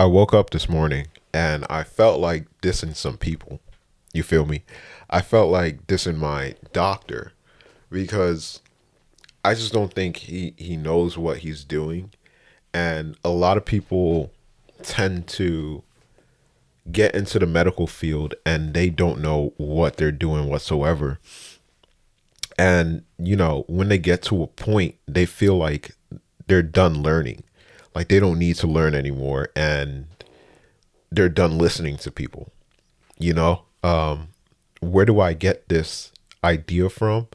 I woke up this morning and I felt like dissing some people. You feel me? I felt like dissing my doctor because I just don't think he knows what he's doing. And a lot of people tend to get into the medical field and they don't know what they're doing whatsoever. And, when they get to a point, they feel like they're done learning. Like they don't need to learn anymore and they're done listening to people. you know where do I get this idea from?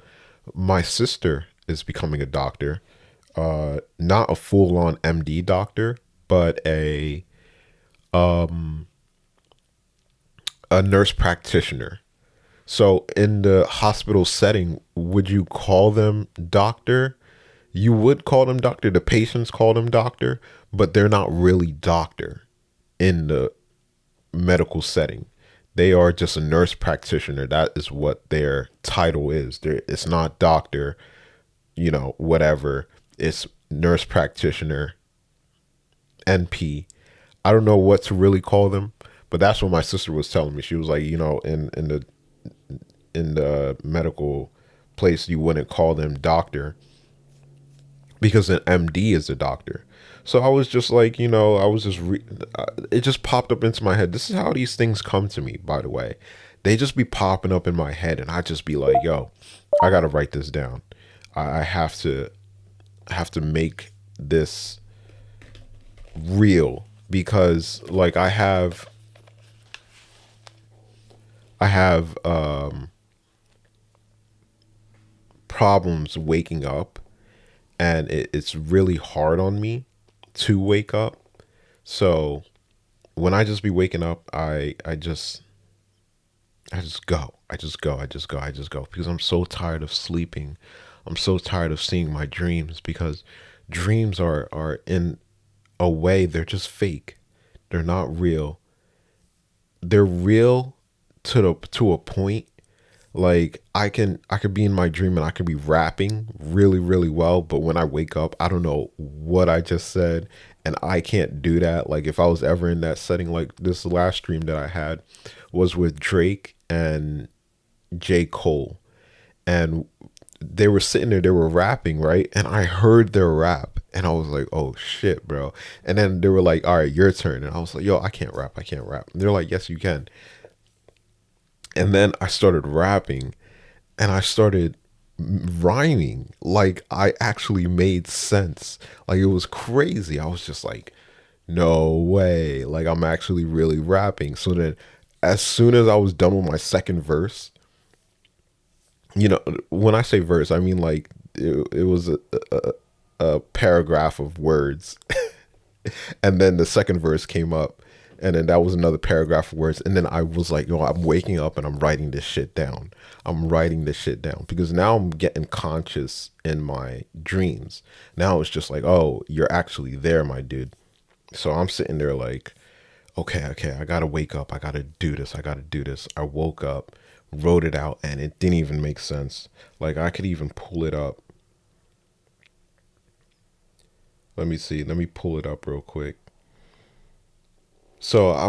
My sister is becoming a doctor, not a full-on MD doctor, but a nurse practitioner. So in the hospital setting, would you call them doctor? You would call them doctor, the patients call them doctor, but they're not really doctor in the medical setting. They are just a nurse practitioner. That is what their title is. It's not doctor, whatever. It's nurse practitioner, NP. I don't know what to really call them, but that's what my sister was telling me. She was like, in the medical place, you wouldn't call them doctor because an MD is a doctor. So I was just like, I was just, it just popped up into my head. This is how these things come to me, by the way. They just be popping up in my head and I just be like, yo, I got to write this down. I have to make this real because like I have problems waking up and it's really hard on me to wake up. So when I just be waking up, I just go. I just go because I'm so tired of sleeping. I'm so tired of seeing my dreams because dreams are in a way they're just fake. They're not real. They're real to a point. Like I could be in my dream and I could be rapping really really well, but when I wake up, I don't know what I just said and I can't do that. Like if I was ever in that setting, like this last dream that I had was with Drake and J.Cole, and they were sitting there, they were rapping, right? And I heard their rap and I was like, oh shit, bro. And then they were like, all right, your turn. And I was like, yo, I can't rap. And they're like, yes, you can. And then I started rapping and I started rhyming. Like I actually made sense. Like it was crazy. I was just like, no way. Like I'm actually really rapping. So then as soon as I was done with my second verse, when I say verse, I mean like it was a paragraph of words. And then the second verse came up, and then that was another paragraph of words. And then I was like, yo, I'm waking up and I'm writing this shit down. I'm writing this shit down because now I'm getting conscious in my dreams. Now it's just like, oh, you're actually there, my dude. So I'm sitting there like, okay, I gotta wake up. I gotta do this. I gotta do this. I woke up, wrote it out, and it didn't even make sense. Like I could even pull it up. Let me see. Let me pull it up real quick. So I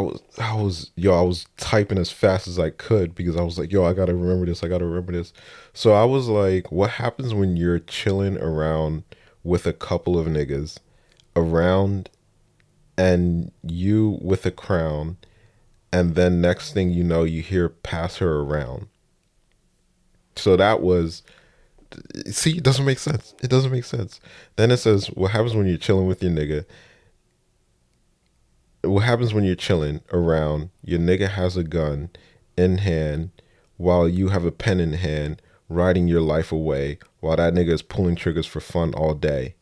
was typing as fast as I could because I was like, yo, I gotta remember this. I gotta remember this. So I was like, what happens when you're chilling around with a couple of niggas around and you with a crown, and then next thing you know, you hear pass her around. So that was, see, it doesn't make sense. It doesn't make sense. Then it says, what happens when you're chilling with your nigga? What happens when you're chilling around, your nigga has a gun in hand while you have a pen in hand, riding your life away while that nigga is pulling triggers for fun all day.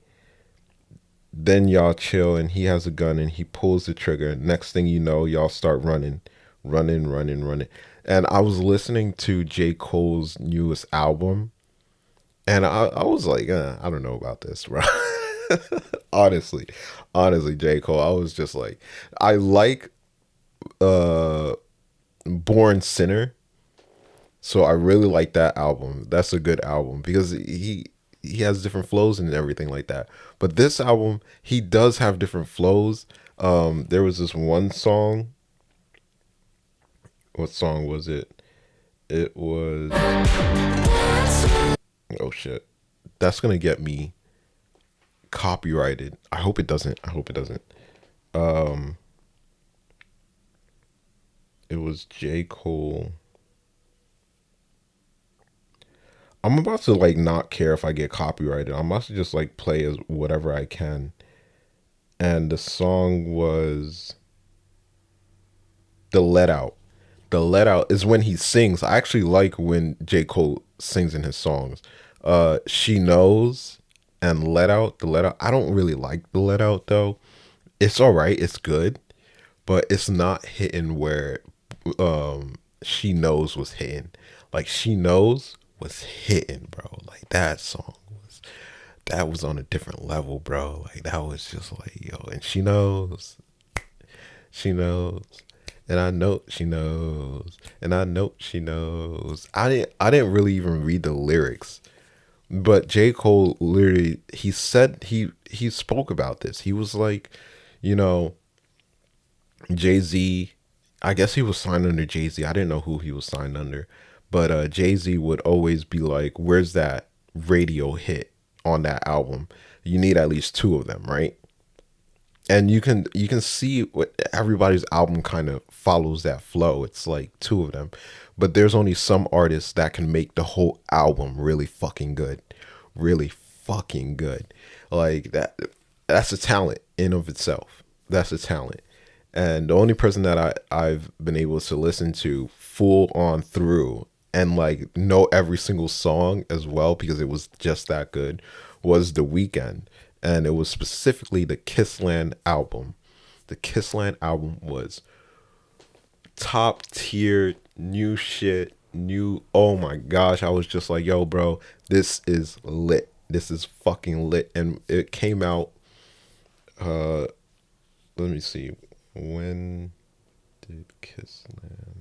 Then y'all chill and he has a gun and he pulls the trigger. Next thing you know, y'all start running. And I was listening to J. Cole's newest album and I was like, I don't know about this, bro. honestly, honestly, J. Cole, I was just like, I like uh Born Sinner, so I really like that album. That's a good album because he has different flows and everything like that. But this album, he does have different flows, There was this one song. What song was it? It was, oh shit. That's gonna get me copyrighted. I hope it doesn't. I hope it doesn't. Um, it was J. Cole. I'm about to like not care if I get copyrighted. I'm about to just like play as whatever I can. And the song was the Let Out. The Let Out is when he sings. I actually like when J. Cole sings in his songs. She Knows and Let Out. The Let Out. I don't really like the Let Out though. It's all right. It's good, but it's not hitting where She Knows was hitting. Like She Knows was hitting, bro. Like that song was, that was on a different level, bro. Like that was just like, yo, and she knows. She knows. And I know she knows. And I know she knows. I didn't really even read the lyrics. But J. Cole literally he said he spoke about this. He was like, you know, Jay-Z, I guess he was signed under Jay-Z. I didn't know who he was signed under. But Jay-Z would always be like, where's that radio hit on that album? You need at least two of them, right? And you can see what everybody's album kind of follows that flow. It's like two of them, but there's only some artists that can make the whole album really fucking good, really fucking good. Like that, that's a talent in of itself. That's a talent. And the only person that I've been able to listen to full on through and like know every single song as well because it was just that good was The Weeknd, and it was specifically the Kissland album. The Kissland album was top tier, new shit, new. Oh my gosh, I was just like, yo, bro, this is lit. This is fucking lit, and it came out. Uh, let me see, when did Kissland?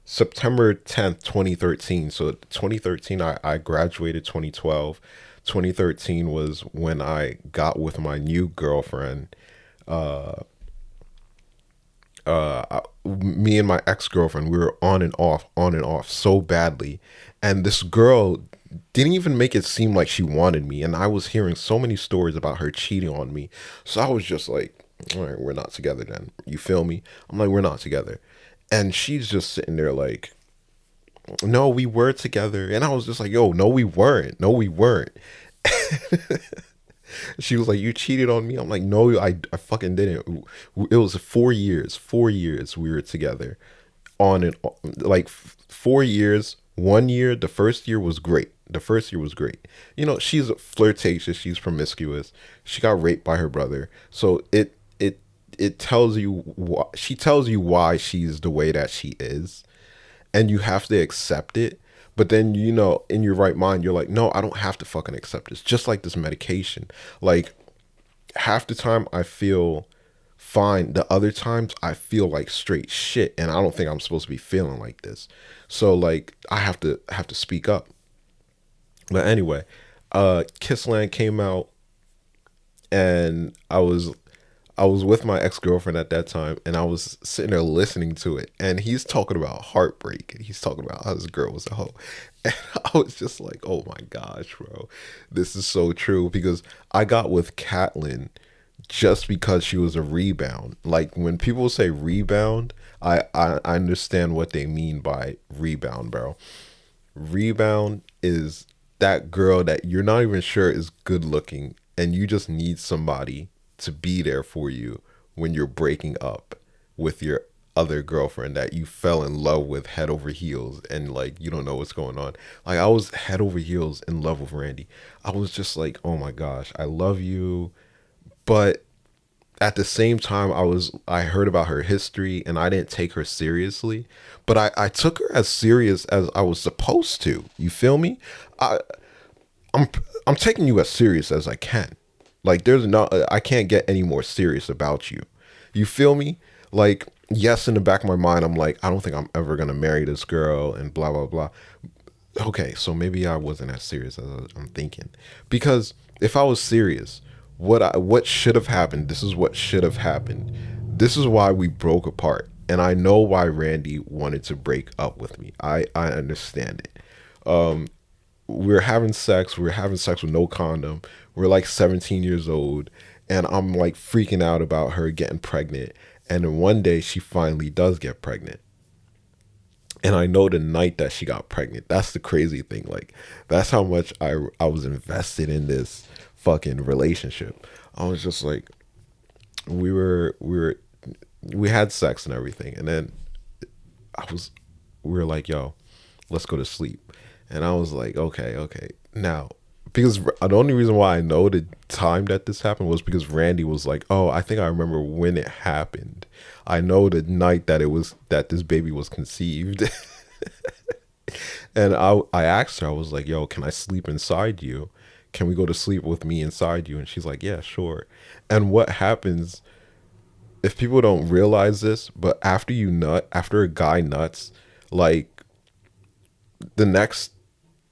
September 10th, 2013. So 2013, I graduated 2012. 2013 was when I got with my new girlfriend. Me and my ex-girlfriend, we were on and off so badly. And this girl didn't even make it seem like she wanted me. And I was hearing so many stories about her cheating on me. So I was just like, all right, we're not together then. You feel me? I'm like, we're not together. And she's just sitting there like, no, we were together. And I was just like, yo, no, we weren't. No, we weren't. She was like, you cheated on me. I'm like, no, I fucking didn't. It was 4 years. 4 years we were together on and on, like 4 years. 1 year, the first year was great. The first year was great. You know, she's flirtatious. She's promiscuous. She got raped by her brother. So it tells you she tells you why she's the way that she is, and you have to accept it. But then, you know, in your right mind, you're like, no, I don't have to fucking accept this. Just like this medication. Like, half the time I feel fine. The other times I feel like straight shit. And I don't think I'm supposed to be feeling like this. So like I have to speak up. But anyway, Kissland came out, and I was with my ex girlfriend at that time, and I was sitting there listening to it, and he's talking about heartbreak, and he's talking about how his girl was a hoe, and I was just like, oh my gosh, bro, this is so true because I got with Catelyn just because she was a rebound. Like when people say rebound, I understand what they mean by rebound, bro. Rebound is that girl that you're not even sure is good looking, and you just need somebody to be there for you when you're breaking up with your other girlfriend that you fell in love with head over heels, and like you don't know what's going on. Like I was head over heels in love with Randy. I was just like, oh my gosh, I love you. But at the same time, I heard about her history, and I didn't take her seriously, but I took her as serious as I was supposed to. You feel me? I I'm I'm taking you as serious as I can. Like there's not, I can't get any more serious about you. You feel me? Like yes, in the back of my mind, I'm like, I don't think I'm ever gonna marry this girl and blah blah blah. Okay, so maybe I wasn't as serious as I'm thinking, because if I was serious, what should have happened. This is what should have happened. This is why we broke apart. And I know why Randy wanted to break up with me. I understand it. We're having sex. We're having sex with no condom. We're like 17 years old. And I'm like freaking out about her getting pregnant. And then one day she finally does get pregnant. And I know the night that she got pregnant. That's the crazy thing. Like, that's how much I was invested in this fucking relationship. I was just like, we had sex and everything, and then I was we were like, yo, let's go to sleep. And I was like, okay, okay. Now, because the only reason why I know the time that this happened was because Randy was like, oh, I think I remember when it happened. I know the night that it was that this baby was conceived. And I asked her, I was like, yo, can I sleep inside you? Can we go to sleep with me inside you? And she's like, yeah, sure. And what happens, if people don't realize this, but after you nut, after a guy nuts, like the next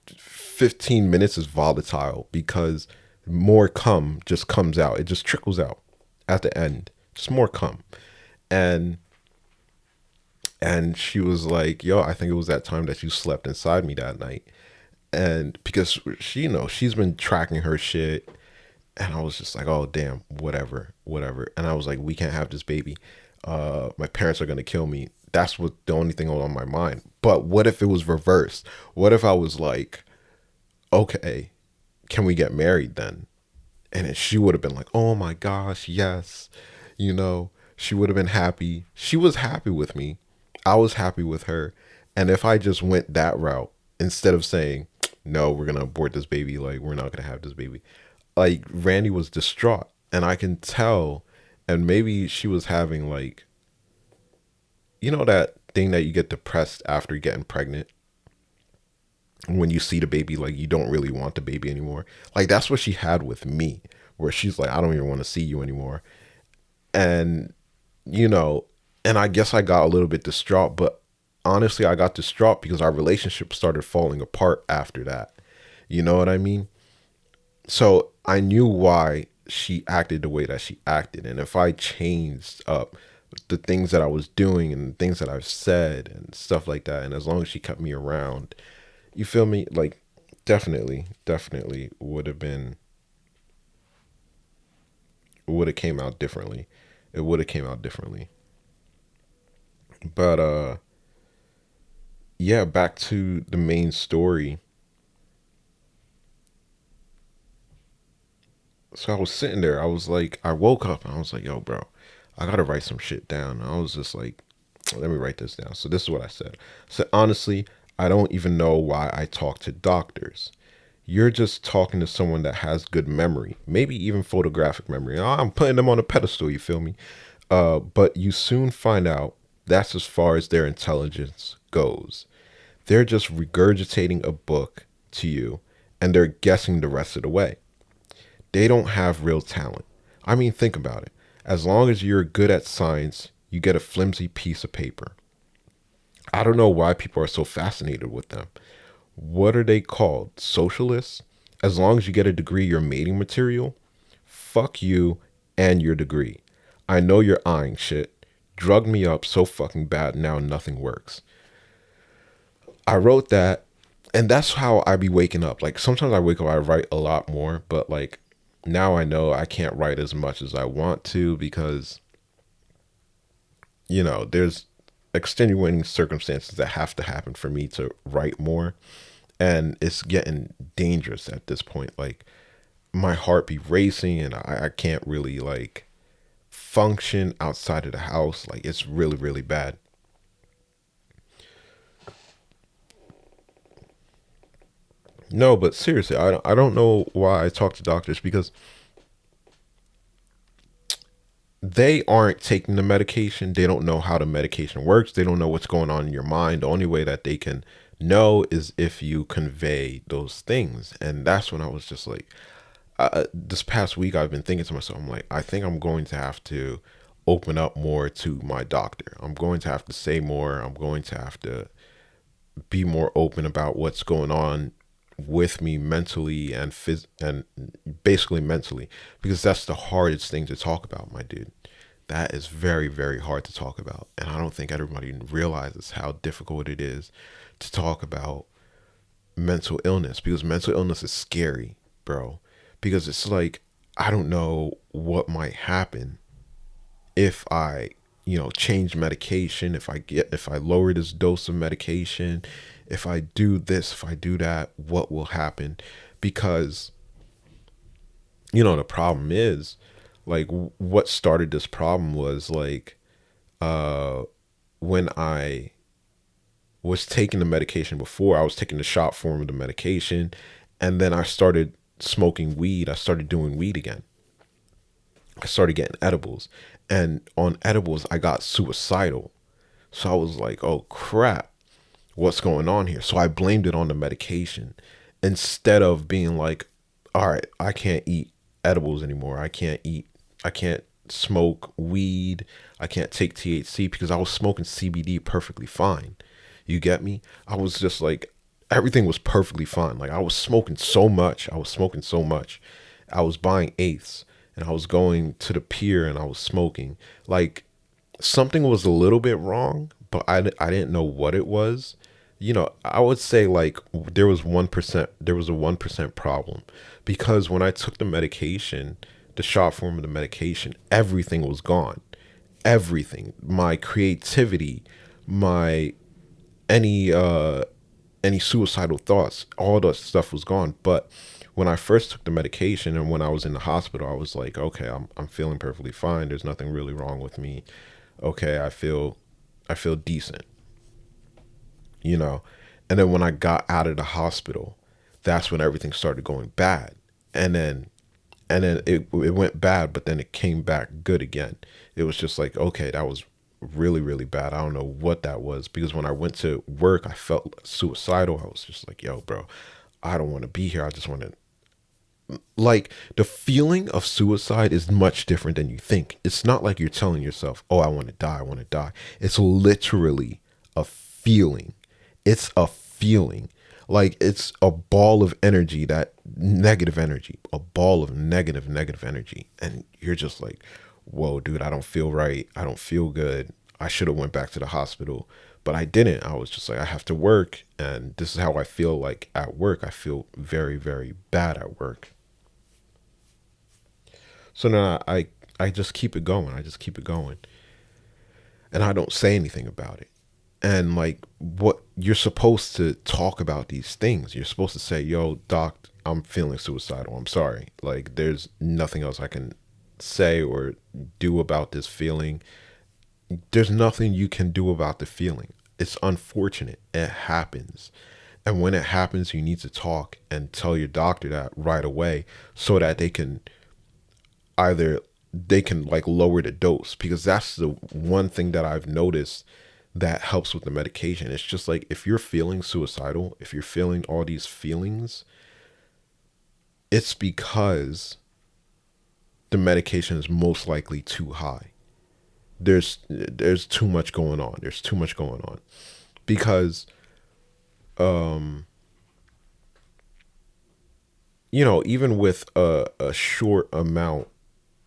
15 minutes is volatile because more cum just comes out. It just trickles out at the end. Just more cum. And she was like, yo, I think it was that time that you slept inside me that night. And because she, she's been tracking her shit. And I was just like, oh, damn, whatever, whatever. And I was like, we can't have this baby. My parents are going to kill me. That's what the only thing on my mind. But what if it was reversed? What if I was like, okay, can we get married then? And then she would have been like, oh my gosh, yes. She would have been happy. She was happy with me. I was happy with her. And if I just went that route, instead of saying, no, we're going to abort this baby, like, we're not going to have this baby, like, Randy was distraught. And I can tell, and maybe she was having, like, that thing that you get depressed after getting pregnant? When you see the baby, like, you don't really want the baby anymore. Like, that's what she had with me, where she's like, I don't even want to see you anymore. And, and I guess I got a little bit distraught, but honestly, I got distraught because our relationship started falling apart after that. You know what I mean? So I knew why she acted the way that she acted. And if I changed up the things that I was doing and the things that I've said and stuff like that, and as long as she kept me around, you feel me? Like, definitely would have came out differently. It would have came out differently. But yeah, back to the main story. So I was sitting there. I was like, I woke up and I was like, yo, bro, I gotta write some shit down. And I was just like, let me write this down. So this is what I said. So honestly, I don't even know why I talk to doctors. You're just talking to someone that has good memory, maybe even photographic memory. I'm putting them on a pedestal, you feel me? But you soon find out that's as far as their intelligence goes. They're just regurgitating a book to you and they're guessing the rest of the way. They don't have real talent. I mean, think about it. As long as you're good at science, you get a flimsy piece of paper. I don't know why people are so fascinated with them. What are they called? Socialists? As long as you get a degree, you're mating material? Fuck you and your degree. I know you're eyeing shit. Drug me up so fucking bad now nothing works. I wrote that, and that's how I be waking up. Like, sometimes I wake up, I write a lot more, but like, now I know I can't write as much as I want to because, there's extenuating circumstances that have to happen for me to write more. And it's getting dangerous at this point. Like, my heart be racing and I can't really like function outside of the house. Like, it's really, really bad. No, but seriously, I don't know why I talk to doctors because they aren't taking the medication. They don't know how the medication works. They don't know what's going on in your mind. The only way that they can know is if you convey those things. And that's when I was just like, this past week, I've been thinking to myself, I'm like, I think I'm going to have to open up more to my doctor. I'm going to have to say more. I'm going to have to be more open about what's going on with me mentally and basically mentally, because that's the hardest thing to talk about, my dude. That is very, very hard to talk about. And I don't think everybody realizes how difficult it is to talk about mental illness, because mental illness is scary, bro. Because it's like, I don't know what might happen if I, change medication, if I lower this dose of medication, if I do this, if I do that, what will happen? Because, the problem is, like, what started this problem was like, uh, when I was taking the medication before, I was taking the shot form of the medication, and then I started smoking weed. I started doing weed again. I started getting edibles. And on edibles, I got suicidal. So I was like, oh crap, what's going on here? So I blamed it on the medication instead of being like, all right, I can't eat edibles anymore. I can't smoke weed. I can't take THC, because I was smoking CBD perfectly fine. You get me? I was just like, everything was perfectly fine. Like, I was smoking so much. I was smoking so much. I was buying eighths, and I was going to the pier and I was smoking. Like, something was a little bit wrong, but I didn't know what it was. I would say like there was 1%, there was a 1% problem, because when I took the medication, the shot form of the medication, everything was gone. Everything. My creativity, my any uh any suicidal thoughts, all that stuff was gone. But when I first took the medication and when I was in the hospital, I was like, okay, I'm feeling perfectly fine. There's nothing really wrong with me. Okay, I feel decent, you know. And then when I got out of the hospital, that's when everything started going bad. And then it went bad, but then it came back good again. It was just like, okay, that was really, really bad. I don't know what that was, because when I went to work, I felt suicidal. I was just like, yo, bro, I don't want to be here. I just want to, like, the feeling of suicide is much different than you think. It's not like you're telling yourself, oh, I want to die, I want to die. It's literally a feeling. It's a feeling. Like, it's a ball of energy, that negative energy, a ball of negative energy. And you're just like, whoa, dude, I don't feel right. I don't feel good. I should have went back to the hospital, but I didn't. I was just like, I have to work. And this is how I feel like at work. I feel very, very bad at work. So then I just keep it going. I just keep it going. And I don't say anything about it. And like, what you're supposed to talk about these things. You're supposed to say, yo, doc, I'm feeling suicidal. I'm sorry. Like, there's nothing else I can say or do about this feeling. There's nothing you can do about the feeling. It's unfortunate. It happens. And when it happens, you need to talk and tell your doctor that right away, so that either they can like lower the dose, because that's the one thing that I've noticed that helps with the medication. It's just like, if you're feeling suicidal, if you're feeling all these feelings, it's because the medication is most likely too high. There's too much going on. There's too much going on, because um even with a short amount,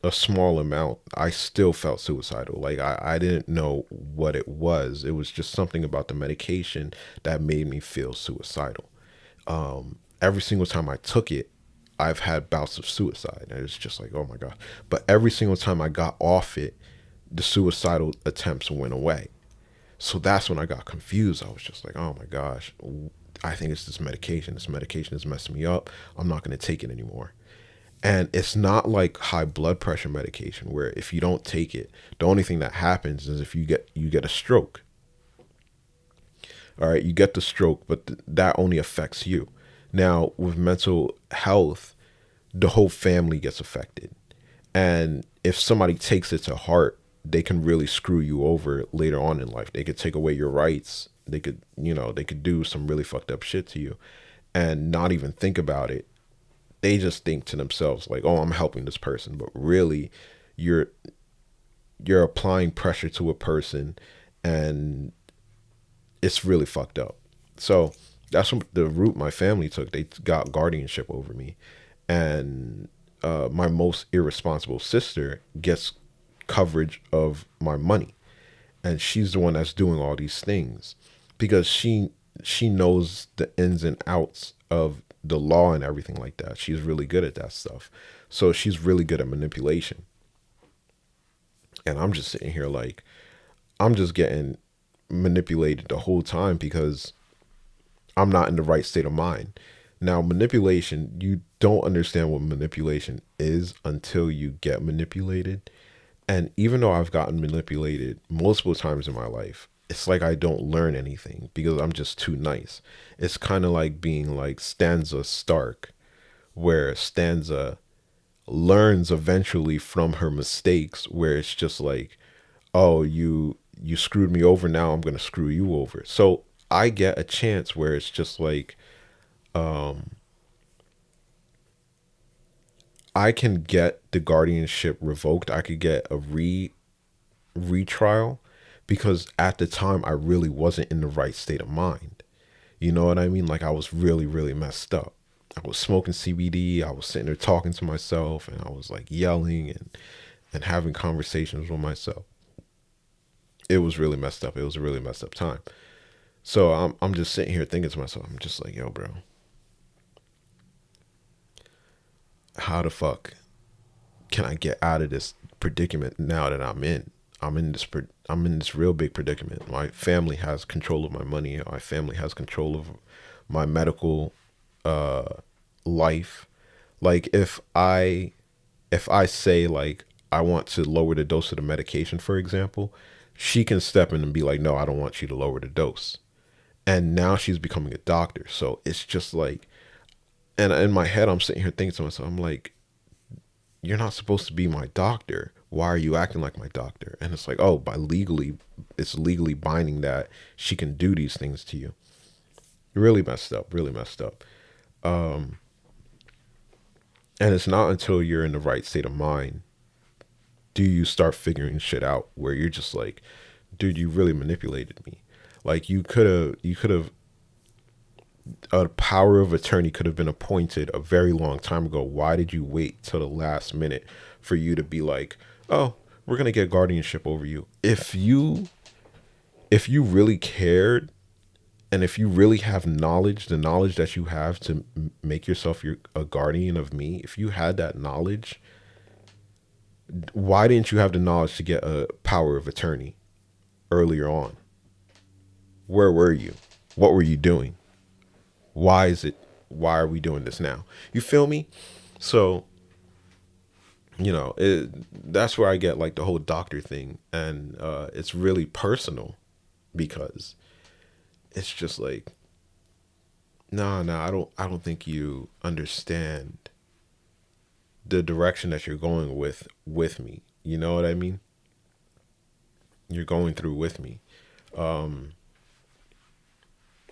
a small amount, I still felt suicidal. Like, I didn't know what it was. It was just something about the medication that made me feel suicidal. Every single time I took it, I've had bouts of suicide. And it's just like, oh my God. But every single time I got off it, the suicidal attempts went away. So that's when I got confused. I was just like, oh my gosh, I think it's this medication. This medication is messing me up. I'm not going to take it anymore. And it's not like high blood pressure medication, where if you don't take it, the only thing that happens is if you get a stroke. All right, you get the stroke, but that only affects you. Now, with mental health, the whole family gets affected. And if somebody takes it to heart, they can really screw you over later on in life. They could take away your rights. They could do some really fucked up shit to you and not even think about it. They just think to themselves like, "Oh, I'm helping this person," but really, you're you're applying pressure to a person, and it's really fucked up. So that's what the route my family took. They got guardianship over me, and my most irresponsible sister gets coverage of my money, and she's the one that's doing all these things because she knows the ins and outs of the law and everything like that. She's really good at that stuff. So she's really good at manipulation. And I'm just sitting here like I'm just getting manipulated the whole time because I'm not in the right state of mind. Now, manipulation, you don't understand what manipulation is until you get manipulated. And even though I've gotten manipulated multiple times in my life, it's like I don't learn anything because I'm just too nice. It's kind of like being like Stanza Stark, where Stanza learns eventually from her mistakes, where it's just like, oh, you screwed me over, now I'm going to screw you over. So I get a chance where it's just like I can get the guardianship revoked. I could get a retrial because at the time I really wasn't in the right state of mind. You know what I mean? Like I was really, really messed up. I was smoking CBD. I was sitting there talking to myself, and I was like yelling and having conversations with myself. It was really messed up. It was a really messed up time. So I'm just sitting here thinking to myself, I'm just like, yo, bro, how the fuck can I get out of this predicament now that I'm in? I'm in this real big predicament. My family has control of my money. My family has control of my medical uh life. Like if I say like I want to lower the dose of the medication, for example, she can step in and be like, no, I don't want you to lower the dose. And now she's becoming a doctor. So it's just like, and in my head, I'm sitting here thinking to myself, I'm like, you're not supposed to be my doctor. Why are you acting like my doctor? And it's like, oh, it's legally binding that she can do these things to you. Really messed up, really messed up. Um, and it's not until you're in the right state of mind do you start figuring shit out where you're just like, dude, you really manipulated me. Like you could have a power of attorney could have been appointed a very long time ago. Why did you wait till the last minute for you to be like, oh, we're gonna get guardianship over you? If you really cared, and if you really have knowledge, the knowledge that you have to make yourself a guardian of me, if you had that knowledge, why didn't you have the knowledge to get a power of attorney earlier on? Where were you? What were you doing? Why are we doing this now? You feel me? So, that's where I get like the whole doctor thing. And it's really personal because it's just like, nah, I don't think you understand the direction that you're going with me. You know what I mean? You're going through with me. Um,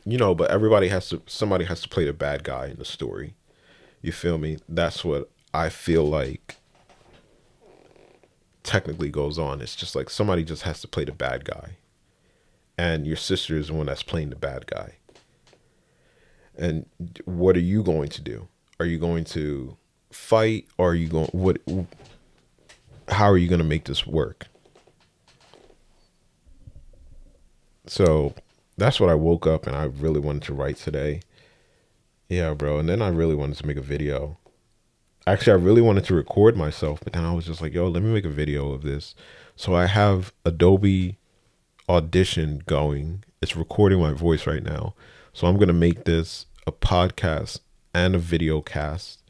but somebody has to play the bad guy in the story. You feel me? That's what I feel like technically goes on. It's just like somebody just has to play the bad guy. And your sister is the one that's playing the bad guy. And what are you going to do? Are you going to fight, or are you going how are you going to make this work? So that's what I woke up and I really wanted to write today. Yeah, bro. And then I really wanted to make a video. Actually, I really wanted to record myself, but then I was just like, yo, let me make a video of this. So I have Adobe Audition going. It's recording my voice right now. So I'm going to make this a podcast and a video cast.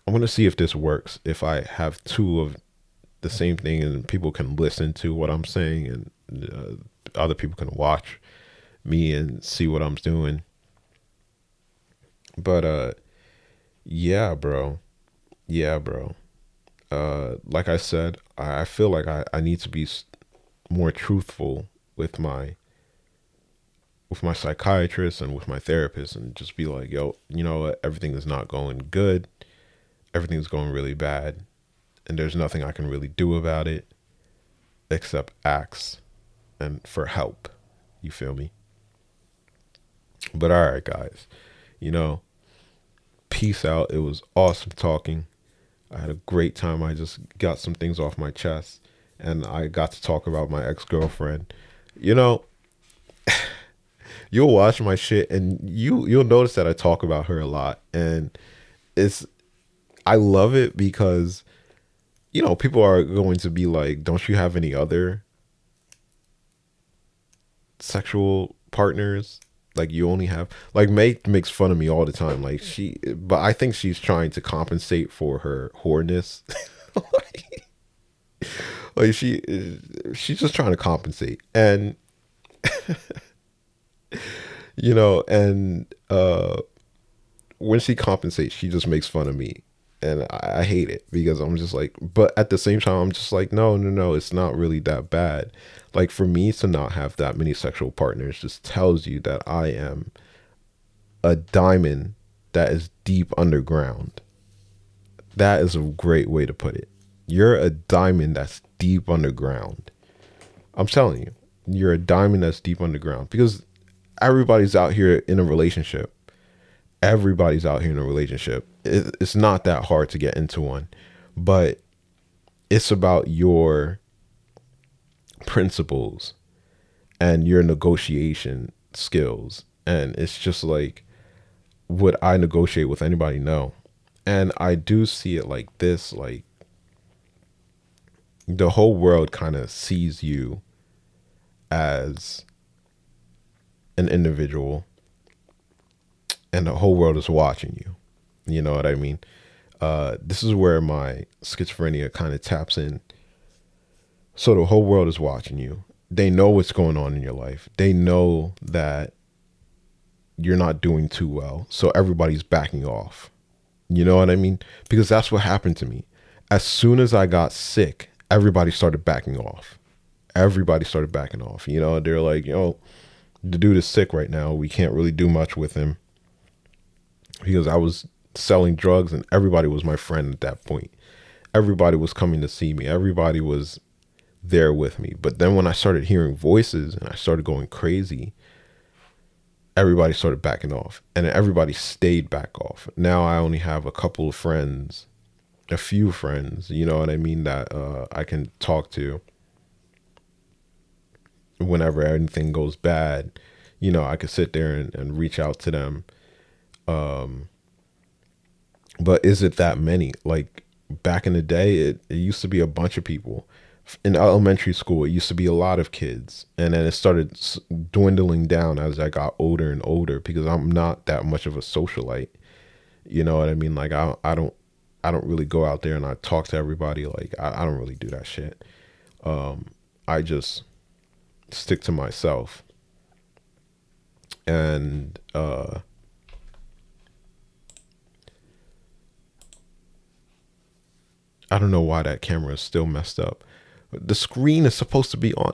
I'm going to see if this works. If I have two of the same thing and people can listen to what I'm saying, and other people can watch me and see what I'm doing. But yeah, bro. Yeah, bro. Like I said, I feel like I need to be more truthful with my psychiatrist and with my therapist, and just be like, yo, you know what? Everything is not going good. Everything's going really bad. And there's nothing I can really do about it except ask and for help. You feel me? But all right, guys. You know, peace out. It was awesome talking. I had a great time. I just got some things off my chest, and I got to talk about my ex girlfriend. You know, you'll watch my shit, and you'll notice that I talk about her a lot, and it's I love it because people are going to be like, "Don't you have any other sexual partners? Like you only have like May makes fun of me all the time. Like but I think she's trying to compensate for her whoreness. Like she's just trying to compensate, and and when she compensates, she just makes fun of me, and I hate it because I'm just like, but at the same time, I'm just like, no, no, no, it's not really that bad. Like for me to not have that many sexual partners just tells you that I am a diamond that is deep underground. That is a great way to put it. You're a diamond that's deep underground. I'm telling you, you're a diamond that's deep underground because everybody's out here in a relationship. Everybody's out here in a relationship. It's not that hard to get into one, but it's about your principles and your negotiation skills. And it's just like, would I negotiate with anybody? No. And I do see it like this, like the whole world kind of sees you as an individual and the whole world is watching you. You know what I mean? This is where my schizophrenia kind of taps in. So the whole world is watching you. They know what's going on in your life. They know that you're not doing too well. So everybody's backing off. You know what I mean? Because that's what happened to me. As soon as I got sick, everybody started backing off. Everybody started backing off. They're like, the dude is sick right now. We can't really do much with him. Because I was selling drugs and everybody was my friend at that point. Everybody was coming to see me. Everybody was there with me. But then when I started hearing voices and I started going crazy, everybody started backing off and everybody stayed back off. Now I only have a couple of friends, a few friends, you know what I mean, that I can talk to whenever anything goes bad. I could sit there and reach out to them. But is it that many? Like back in the day, it used to be a bunch of people. In elementary school, it used to be a lot of kids. And then it started dwindling down as I got older and older because I'm not that much of a socialite. You know what I mean? Like I don't really go out there and I talk to everybody. Like I don't really do that shit. I just stick to myself. And I don't know why that camera is still messed up. The screen is supposed to be on.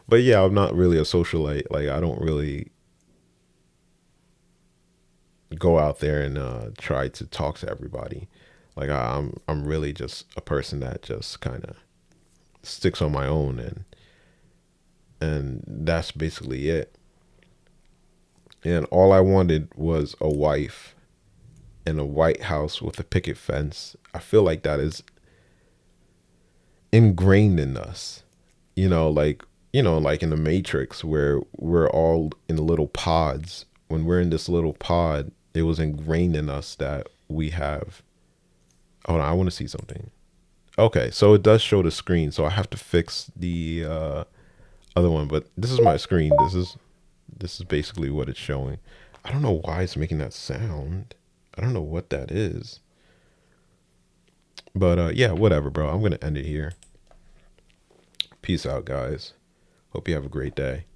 But yeah, I'm not really a socialite. Like I don't really go out there and try to talk to everybody. Like I'm really just a person that just kind of sticks on my own, and that's basically it. And all I wanted was a wife in a white house with a picket fence. I feel like that is ingrained in us. Like in the Matrix where we're all in little pods. When we're in this little pod, it was ingrained in us that we have. Hold on, I want to see something. Okay, so it does show the screen, so I have to fix the other one. But this is my screen. This is basically what it's showing. I don't know why it's making that sound. I don't know what that is. But yeah, whatever, bro. I'm gonna end it here. Peace out, guys. Hope you have a great day.